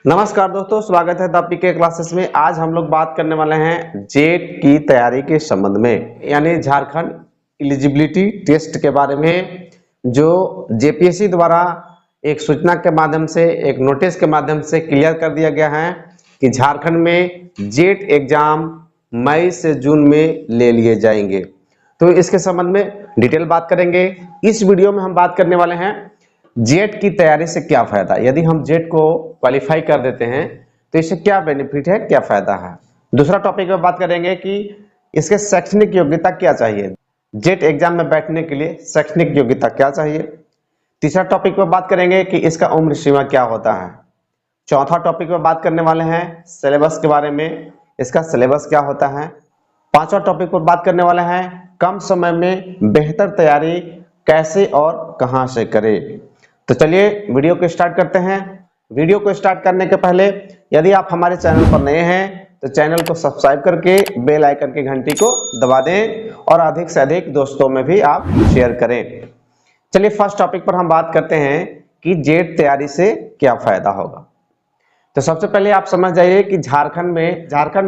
नमस्कार दोस्तों, स्वागत है द पीके क्लासेस में। आज हम लोग बात करने वाले हैं जेट की तैयारी के संबंध में, यानी झारखंड एलिजिबिलिटी टेस्ट के बारे में, जो जेपीएससी द्वारा एक सूचना के माध्यम से, एक नोटिस के माध्यम से क्लियर कर दिया गया है कि झारखंड में जेट एग्जाम मई से जून में ले लिए जाएंगे। तो इसके संबंध में डिटेल बात करेंगे। इस वीडियो में हम बात करने वाले हैं जेट की तैयारी से क्या फायदा। यदि हम जेट को क्वालिफाई कर देते हैं तो इससे क्या बेनिफिट है, क्या फायदा है। दूसरा टॉपिक में बात करेंगे कि इसके शैक्षणिक योग्यता क्या चाहिए, जेट एग्जाम में बैठने के लिए शैक्षणिक योग्यता क्या चाहिए। तीसरा टॉपिक में बात करेंगे कि इसका उम्र सीमा क्या होता है। चौथा टॉपिक में बात करने वाले हैं सिलेबस के बारे में, इसका सिलेबस क्या होता है। पांचवा टॉपिक पर बात करने वाले हैं कम समय में बेहतर तैयारी कैसे और कहां से करें। तो चलिए वीडियो को स्टार्ट करते हैं। वीडियो को स्टार्ट करने के पहले यदि आप हमारे चैनल पर नए हैं तो चैनल को सब्सक्राइब करके बेल आइकन की घंटी को दबा दें और अधिक से अधिक दोस्तों में भी आप शेयर करें। चलिए फर्स्ट टॉपिक पर हम बात करते हैं कि जेट तैयारी से क्या फायदा होगा। तो सबसे पहले आप समझ जाइए कि झारखंड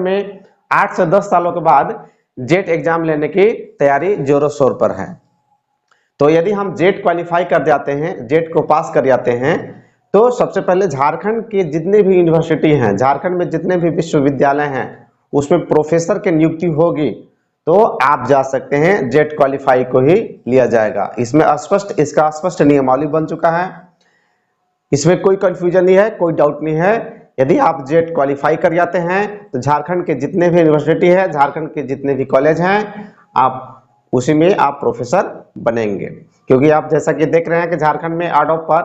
में 8 से 10 सालों के बाद जेट एग्जाम लेने की तैयारी जोरों शोर पर है। तो यदि हम जेट क्वालिफाई कर जाते हैं, जेट को पास कर जाते हैं, तो सबसे पहले झारखंड के जितने भी यूनिवर्सिटी हैं, झारखंड में जितने भी विश्वविद्यालय हैं, उसमें प्रोफेसर की नियुक्ति होगी तो आप जा सकते हैं, जेट क्वालिफाई को ही लिया जाएगा। इसमें इसका स्पष्ट नियमावली बन चुका है, इसमें कोई कंफ्यूजन नहीं है, कोई डाउट नहीं है। यदि आप जेट क्वालिफाई कर जाते हैं तो झारखंड के जितने भी यूनिवर्सिटी है, झारखंड के जितने भी कॉलेज हैं, आप उसी में आप प्रोफेसर बनेंगे। क्योंकि आप जैसा कि देख रहे हैं कि झारखंड में आर्ट ऑफ पर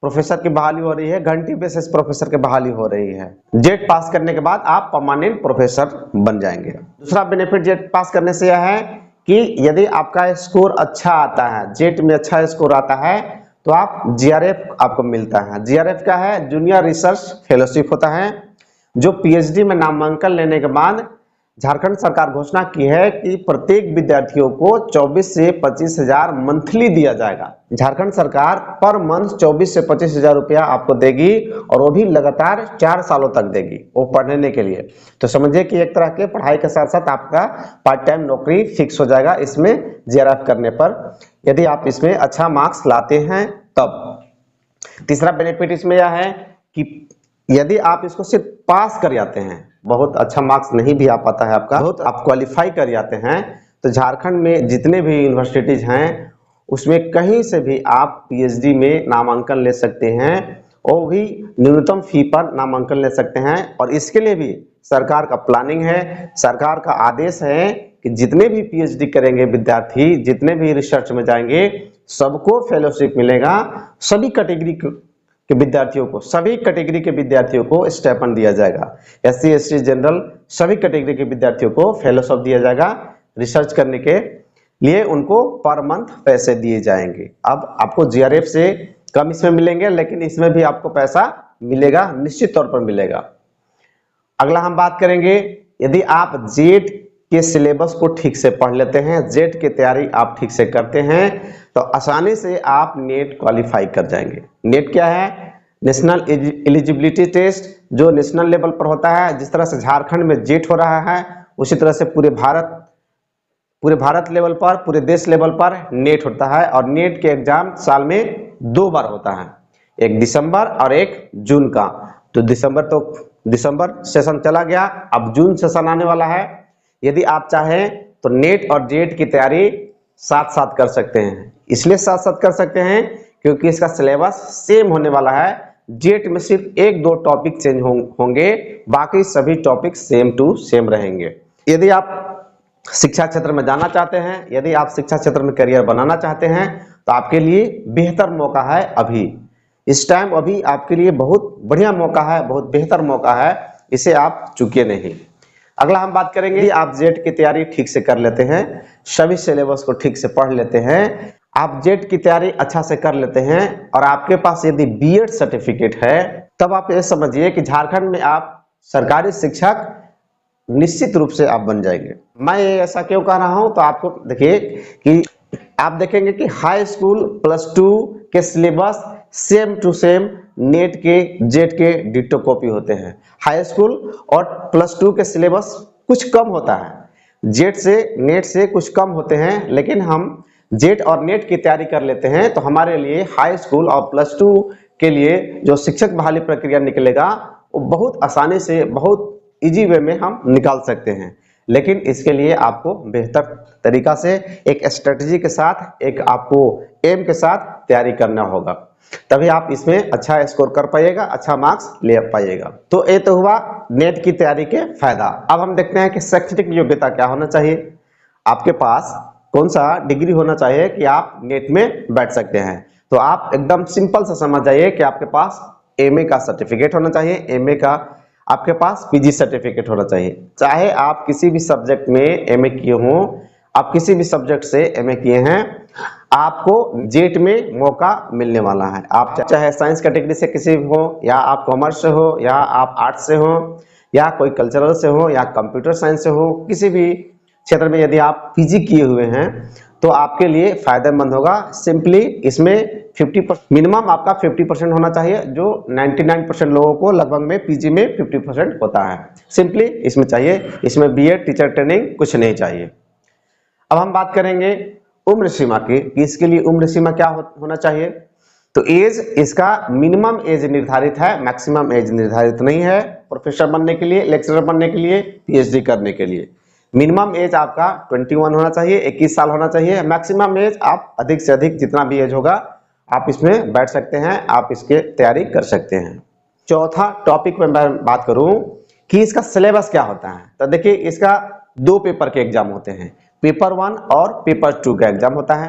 प्रोफेसर की बहाली हो रही है, घंटी बेसिस प्रोफेसर की बहाली हो रही है। जेट पास करने के बाद आप परमानेंट प्रोफेसर बन जाएंगे। दूसरा बेनिफिट जेट पास करने से यह है कि यदि आपका स्कोर अच्छा आता है, जेट में अच्छा स्कोर आता है, तो आप जीआरएफ आपको मिलता है। जीआरएफ क्या है? जूनियर रिसर्च फेलोशिप होता है, जो पीएचडी में नामांकन लेने के बाद झारखंड सरकार घोषणा की है कि प्रत्येक विद्यार्थियों को 24 से 25 हजार मंथली दिया जाएगा। झारखंड सरकार पर मंथ 24 से 25 हजार रुपया आपको देगी और वो भी लगातार 4 सालों तक देगी वो पढ़ने के लिए। तो समझिए कि एक तरह के पढ़ाई के साथ साथ आपका पार्ट टाइम नौकरी फिक्स हो जाएगा इसमें जीआरएफ करने पर, यदि आप इसमें अच्छा मार्क्स लाते हैं तब। तीसरा बेनिफिट इसमें यह है कि यदि आप इसको सिर्फ पास कर जाते हैं, बहुत अच्छा मार्क्स नहीं भी आ पाता है आपका, बहुत आप क्वालिफाई कर जाते हैं, तो झारखंड में जितने भी यूनिवर्सिटीज हैं उसमें कहीं से भी आप पीएचडी में नामांकन ले सकते हैं, वो भी न्यूनतम फी पर नामांकन ले सकते हैं। और इसके लिए भी सरकार का प्लानिंग है, सरकार का आदेश है कि जितने भी पीएचडी करेंगे विद्यार्थी, जितने भी रिसर्च में जाएंगे, सबको फेलोशिप मिलेगा। सभी कैटेगरी सभी कैटेगरी के विद्यार्थियों को स्टाइपेंड दिया जाएगा। एससी एसटी जनरल सभी कैटेगरी के विद्यार्थियों को फेलोशिप दिया जाएगा। रिसर्च करने के लिए उनको पर मंथ पैसे दिए जाएंगे। अब आपको जीआरएफ से कम इसमें मिलेंगे, लेकिन इसमें भी आपको पैसा मिलेगा, निश्चित तौर पर मिलेगा। अगला हम बात करेंगे, यदि आप जेट के सिलेबस को ठीक से पढ़ लेते हैं, जेट की तैयारी आप ठीक से करते हैं, तो आसानी से आप नेट क्वालिफाई कर जाएंगे। नेट क्या है? नेशनल एलिजिबिलिटी टेस्ट, जो नेशनल लेवल पर होता है। जिस तरह से झारखंड में जेट हो रहा है, उसी तरह से पूरे भारत लेवल पर, पूरे देश लेवल पर नेट होता है। और नेट के एग्जाम साल में 2 बार होता है, एक दिसंबर और एक जून का। तो दिसंबर सेशन चला गया, अब जून सेशन आने वाला है। यदि आप चाहें तो नेट और जेट की तैयारी साथ साथ कर सकते हैं। इसलिए साथ साथ कर सकते हैं क्योंकि इसका सिलेबस सेम होने वाला है। जेट में सिर्फ 1-2 टॉपिक चेंज होंगे, बाकी सभी टॉपिक सेम टू सेम रहेंगे। यदि आप शिक्षा क्षेत्र में जाना चाहते हैं, यदि आप शिक्षा क्षेत्र में करियर बनाना चाहते हैं, तो आपके लिए बेहतर मौका है अभी। इस टाइम अभी आपके लिए बहुत बढ़िया मौका है, बहुत बेहतर मौका है, इसे आप चूकिए नहीं। अगला हम बात करेंगे, आप जेट की तैयारी ठीक से कर लेते हैं, सभी सिलेबस को ठीक से पढ़ लेते हैं, आप जेट की तैयारी अच्छा से कर लेते हैं, और आपके पास यदि बीएड सर्टिफिकेट है, तब आप ये समझिए कि झारखंड में आप सरकारी शिक्षक निश्चित रूप से आप बन जाएंगे। मैं ऐसा क्यों कह रहा हूं, तो आपको देखिए कि आप देखेंगे कि हाई स्कूल +2 के syllabus same to same NET के जेट के डिट्टो कॉपी होते हैं। हाई स्कूल और +2 के सिलेबस कुछ कम होता है, जेट से नेट से कुछ कम होते हैं, लेकिन हम जेट और नेट की तैयारी कर लेते हैं तो हमारे लिए हाई स्कूल और +2 के लिए जो शिक्षक बहाली प्रक्रिया निकलेगा वो बहुत आसानी से, बहुत इजी वे में हम निकाल सकते हैं। लेकिन इसके लिए आपको बेहतर तरीका से एक स्ट्रेटजी के साथ, एक आपको एम के साथ तैयारी करना होगा, तभी आप इसमें अच्छा स्कोर कर पाइएगा, अच्छा मार्क्स ले पाइएगा। तो ये तो हुआ नेट की तैयारी के फायदा। अब हम देखते हैं कि शैक्षणिक योग्यता क्या होना चाहिए। आपके पास कौन सा डिग्री होना चाहिए कि आप नेट में बैठ सकते हैं। तो आप एकदम सिंपल सा समझ जाइए कि आपके पास एमए का सर्टिफिकेट होना चाहिए, एमए का आपके पास पीजी सर्टिफिकेट होना चाहिए। चाहे आप किसी भी सब्जेक्ट में एमए किए हों, आप किसी भी सब्जेक्ट से एमए किए हैं, आपको जेट में मौका मिलने वाला है। आप चाहे साइंस कैटेगरी से किसी भी हो, या आप कॉमर्स से हो, या आप आर्ट्स से हो, या कोई कल्चरल से हो, या कंप्यूटर साइंस से हो, किसी भी क्षेत्र में यदि आप पीजी किए हुए हैं तो आपके लिए फायदेमंद होगा। सिंपली इसमें 50% मिनिमम आपका 50% होना चाहिए, जो 99% लोगों को लगभग में पीजी में 50% होता है। सिंपली इसमें चाहिए, इसमें बीएड टीचर ट्रेनिंग कुछ नहीं चाहिए। अब हम बात करेंगे उम्र सीमा की कि इसके लिए उम्र सीमा क्या होना चाहिए। तो एज, इसका मिनिमम एज निर्धारित है, मैक्सिमम एज निर्धारित नहीं है। प्रोफेसर बनने के लिए, लेक्चरर बनने के लिए, पीएचडी करने के लिए मिनिमम एज आपका 21 होना चाहिए, 21 साल होना चाहिए। मैक्सिमम एज आप अधिक से अधिक जितना भी एज होगा आप इसमें बैठ सकते हैं, आप इसके तैयारी कर सकते हैं। चौथा टॉपिक में मैं बात करूं कि इसका सिलेबस क्या होता है। तो देखिए, इसका 2 पेपर के एग्जाम होते हैं, पेपर 1 और पेपर 2 का एग्जाम होता है।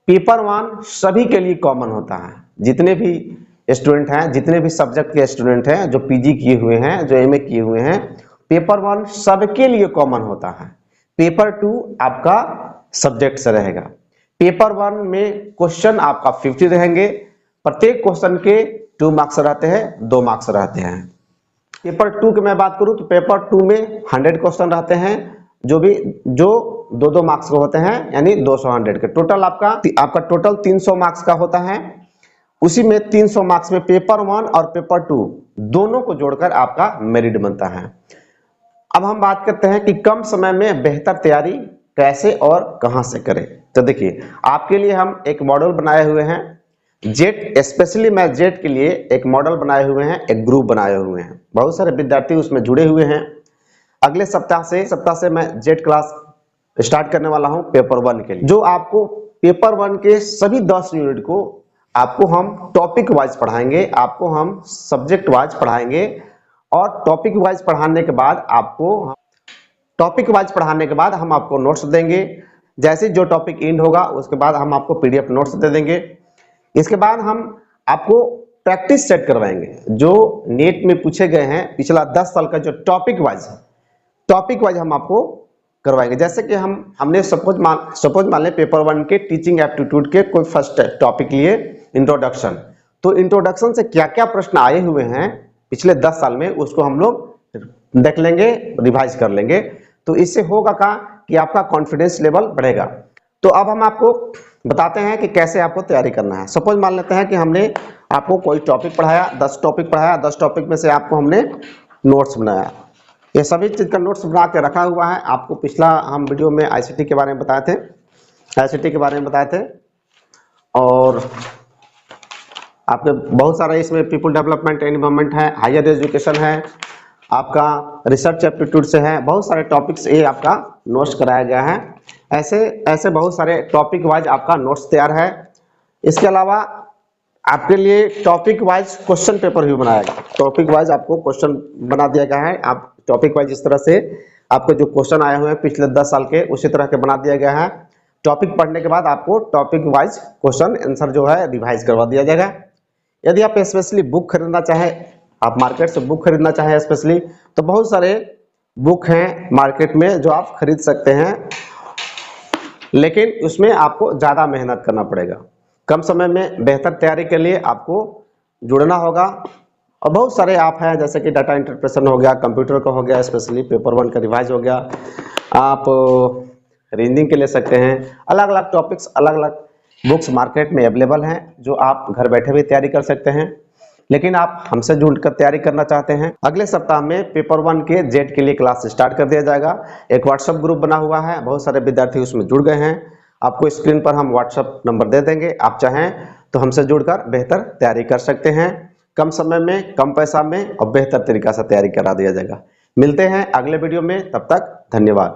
पेपर 1 सभी के लिए कॉमन होता है, जितने भी स्टूडेंट हैं, जितने भी सब्जेक्ट के स्टूडेंट हैं, जो पीजी किए हुए हैं, जो एमए किए हुए हैं, पेपर 1 सबके लिए कॉमन होता है। पेपर 2 आपका सब्जेक्ट से रहेगा। पेपर 1 में क्वेश्चन आपका 50 रहेंगे, प्रत्येक क्वेश्चन के 2 मार्क्स रहते हैं, 2 मार्क्स रहते हैं। पेपर 2 की मैं बात करूं तो पेपर 2 में 100 क्वेश्चन रहते हैं, जो 2-2 मार्क्स के होते हैं, यानी 200 के टोटल आपका टोटल 300 मार्क्स का होता है। उसी में 300 मार्क्स में पेपर 1 और पेपर 2 दोनों को जोड़कर आपका मेरिट बनता है। अब हम बात करते हैं कि कम समय में बेहतर तैयारी कैसे और कहां से करें। तो देखिए, आपके लिए हम एक मॉडल बनाए हुए हैं जेट, स्पेशली मैं जेट के लिए एक मॉडल बनाए हुए हैं, एक ग्रुप बनाए हुए हैं, बहुत सारे विद्यार्थी उसमें जुड़े हुए हैं। अगले सप्ताह से मैं जेट क्लास स्टार्ट करने वाला हूं पेपर 1 के लिए, जो आपको पेपर 1 के सभी 10 यूनिट को आपको हम टॉपिक वाइज पढ़ाएंगे, आपको हम सब्जेक्ट वाइज पढ़ाएंगे। और टॉपिक वाइज पढ़ाने के बाद हम आपको नोट्स देंगे। जैसे जो टॉपिक एंड होगा उसके बाद हम आपको पीडीएफ नोट्स दे देंगे। इसके बाद हम आपको प्रैक्टिस सेट करवाएंगे, जो नेट में पूछे गए हैं पिछला 10 साल का, जो टॉपिक वाइज हम आपको करवाएंगे। जैसे कि हमने सपोज मान लें पेपर 1 के टीचिंग एप्टीट्यूड के कोई फर्स्ट टॉपिक लिए इंट्रोडक्शन, तो इंट्रोडक्शन से क्या क्या प्रश्न आए हुए हैं पिछले 10 साल में, उसको हम लोग देख लेंगे, रिवाइज कर लेंगे। तो इससे होगा क्या कि आपका कॉन्फिडेंस लेवल बढ़ेगा। तो अब हम आपको बताते हैं कि कैसे आपको तैयारी करना है। सपोज मान लेते हैं कि हमने आपको कोई टॉपिक पढ़ाया, 10 टॉपिक पढ़ाया, 10 टॉपिक में से आपको हमने नोट्स बनाया। ये सभी चीज का नोट्स बना के रखा हुआ है। आपको पिछला हम वीडियो में आईसीटी के बारे में बताए थे, और आपके बहुत सारा इसमें पीपल डेवलपमेंट एनवायरनमेंट है, हायर एजुकेशन है, आपका रिसर्च एप्टीट्यूड से है, बहुत सारे टॉपिक्स ये आपका नोट्स कराया गया है। ऐसे बहुत सारे टॉपिक वाइज आपका नोट्स तैयार है। इसके अलावा आपके लिए टॉपिक वाइज क्वेश्चन पेपर भी बनाया गया, टॉपिक वाइज आपको क्वेश्चन बना दिया गया है। आप टॉपिक वाइज इस तरह से आपको जो क्वेश्चन आए हुए हैं पिछले 10 साल के, उसी तरह के बना दिया गया है। टॉपिक पढ़ने के बाद आपको टॉपिक वाइज क्वेश्चन आंसर जो है रिवाइज करवा दिया जाएगा। यदि आप स्पेशली बुक खरीदना चाहे, आप मार्केट से बुक खरीदना चाहे स्पेशली, तो बहुत सारे बुक हैं मार्केट में जो आप खरीद सकते हैं, लेकिन उसमें आपको ज़्यादा मेहनत करना पड़ेगा। कम समय में बेहतर तैयारी के लिए आपको जुड़ना होगा। और बहुत सारे ऐप हैं, जैसे कि डाटा इंटरप्रेशन हो गया, कंप्यूटर का हो गया, स्पेशली पेपर 1 का रिवाइज हो गया, आप रीजनिंग के ले सकते हैं। अलग अलग टॉपिक्स, अलग अलग बुक्स मार्केट में अवेलेबल हैं, जो आप घर बैठे भी तैयारी कर सकते हैं। लेकिन आप हमसे जुड़कर तैयारी करना चाहते हैं, अगले सप्ताह में पेपर 1 के जेट के लिए क्लास स्टार्ट कर दिया जाएगा। एक व्हाट्सएप ग्रुप बना हुआ है, बहुत सारे विद्यार्थी उसमें जुड़ गए हैं। आपको स्क्रीन पर हम व्हाट्सएप नंबर दे देंगे, आप चाहें तो हमसे जुड़कर बेहतर तैयारी कर सकते हैं। कम समय में, कम पैसा में और बेहतर तरीका से तैयारी करा दिया जाएगा। मिलते हैं अगले वीडियो में, तब तक धन्यवाद।